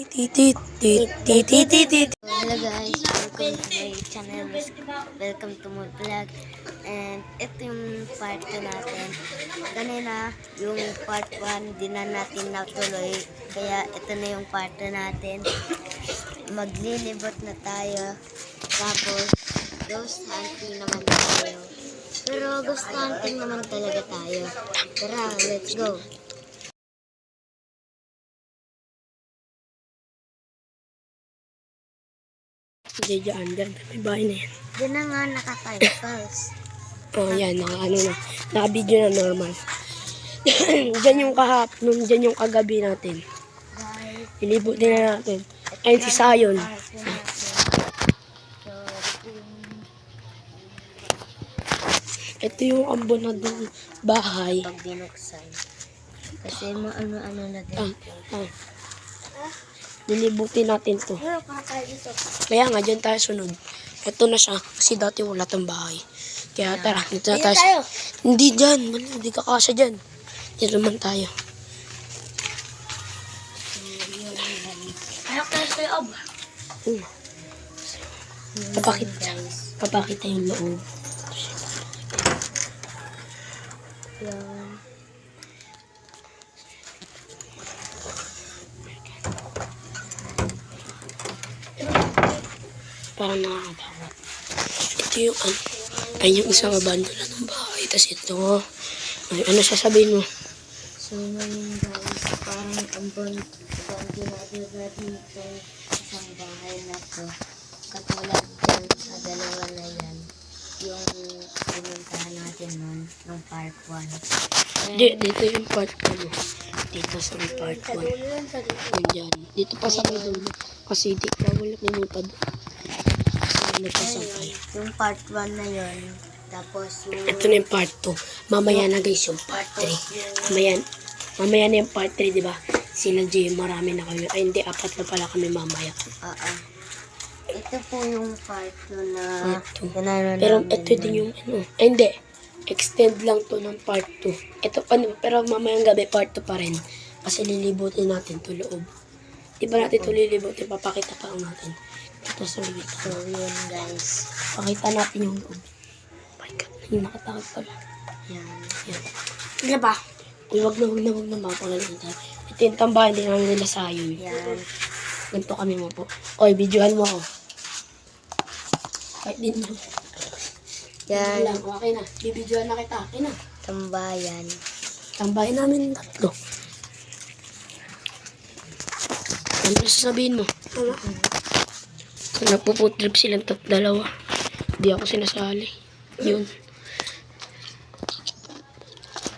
Hello guys, welcome to my channel. Welcome to my vlog. And ito yung part 2 natin. Kanina, yung part 1, di na natin natuloy. Kaya ito na yung part 2 natin. Maglilibot na tayo. Tapos, ghost hunting naman tayo. Pero ghost hunting naman talaga tayo. Tara, let's go. Diyan. May bahay na yan. Diyan na nga naka-5 falls. Oh, yan. Naka-video na normal. Diyan yung diyan yung kagabi natin. Guys, Ilibot din na natin. Ayun si Sayon. Ito yung ambonadong bahay. Pag binuksan. Kasi ano na din. Lilibutin natin to. Kaya nga, dyan tayo sunod. Ito na siya. Kasi dati wala tong bahay. Kaya tara, dito na tayo. Hindi dyan. Hindi ka kasya dyan. Dito naman tayo. Ayaw tayo sa loob. Papakita yung loob. Yan. Parang nakakabawa. Ito yung ayun yung isang abandona ng bahay. Tapos ito, ano sasabihin mo? So ngayon guys, parang abandonado natin itong isang bahay na to. Katulad dyan sa dalawa na yan. Yung pinuntahan natin nun, ng part 1. Dito yung part 1. Dito sa part 1. Yan. Dito pa sa dulo. Kasi di pa wala minutad. Yung part 1 na yun. Tapos yung... Ito na yung part 2. Mamaya na guys yung part 3. Mamaya na yung part 3, di ba? Sila Jay, marami na kami. Ay, hindi, 4 na pala kami mamaya. Ito po yung part 2 na... Pero ito din yung Ay, hindi. Extend lang to ng part 2. Ito, pero mamayang gabi part 2 pa rin. Kasi lilibutin natin to loob. Di ba natin to lilibutin? Papakita pa lang natin. Ito sa loob. So, yun guys. Pakita natin yung loob. Oh my God, yung nakatakot pala. Yan. Di ba? Huwag na mapagaling tayo. Ito yung tambahan din namin nila Sayon. Yan. Ganito kami mo po. Oy, videohan mo ako. Kahit din mo. Yan. Lang, okay na. Bibidyohan na kita. Okay na. Tambayan. Tambahin namin ng 3. Ano sasabihin mo? Nagpuputrip silang 2. Hindi ako sinasali. Yun.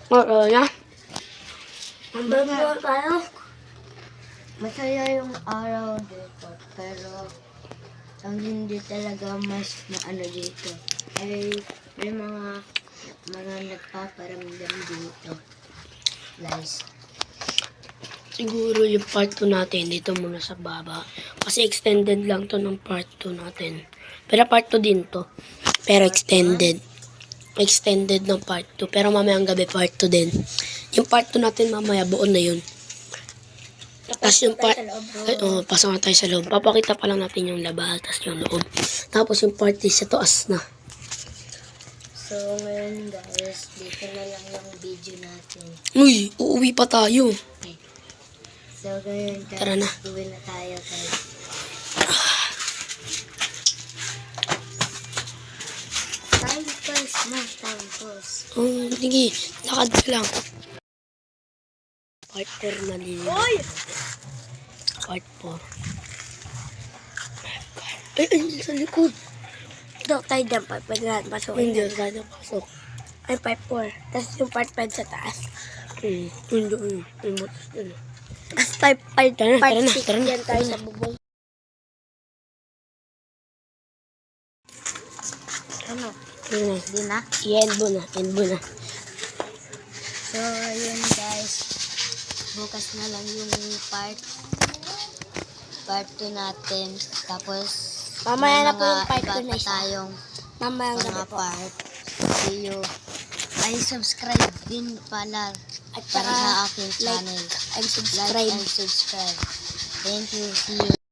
Na? Mambabaw tayo. Masaya yung araw dito. Pero, ang hindi talaga mas maano dito. Ay, may mga nagpaparamdam dito. Guys. Siguro yung part 2 natin dito muna sa baba. Kasi extended lang to ng part 2 natin. Pero part 2 din to. Pero extended. Extended ng part 2. Pero mamayang gabi part 2 din. Yung part 2 natin mamaya buo na yun. Tapos yung part... pasok na tayo sa loob. Papakita pa lang natin yung labas. Tapos yung loob. Tapos yung part 3 sa taas na. So, ngayon guys, dito na lang yung video natin. Uy, uuwi pa tayo. Okay. So, ngayon guys, Tara na. uwi na tayo guys. Time first na, time first. Sige, lakad ka lang. Part 4 na lili. Part 4. Ay, sa likod. Dok tayo dyan, pwede natin pasukin. Hindi, tayo pasok. Ay, part 4. Tapos yung part 5 sa taas. Yung doon. Yung butas doon. Tapos part Tara na. 6 dyan tayo sa bubong. Ano? Hindi na? I-end mo na. So, ayun guys. Bukas na lang yung part 2 natin. Tapos, Mamaya na po yung part iba 2 na pa isa. tayong Mamaya mga gabi po. part. See you. Ay, subscribe din pala At para saka sa aking channel. and Like subscribe. and subscribe. Thank you. See you.